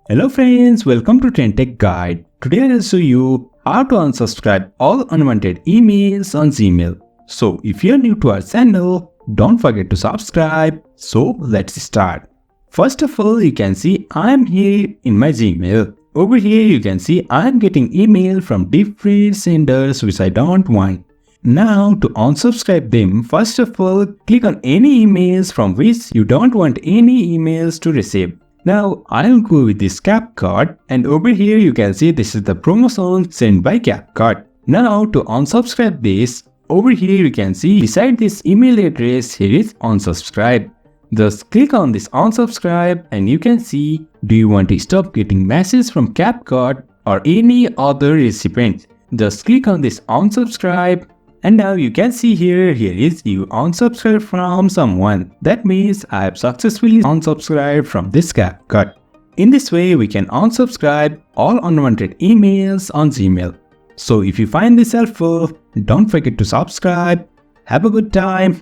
Hello friends, welcome to TrendTechGuide. Today I will show you how to unsubscribe all unwanted emails on Gmail. So if you are new to our channel, don't forget to subscribe. So let's start. First of all, you can see I am here in my Gmail. Over here you can see I am getting email from different senders which I don't want. Now to unsubscribe them, first of all click on any emails from which you don't want any emails to receive. Now I'll go with this CapCut, and over here you can see this is the promotion sent by CapCut. Now to unsubscribe this, over here you can see beside this email address here is unsubscribe. Just click on this unsubscribe and you can see do you want to stop getting messages from CapCut or any other recipient. Just click on this unsubscribe. And now you can see here is you unsubscribe from someone. That means I have successfully unsubscribed from this CapCut. In this way, we can unsubscribe all unwanted emails on Gmail. So if you find this helpful, don't forget to subscribe. Have a good time.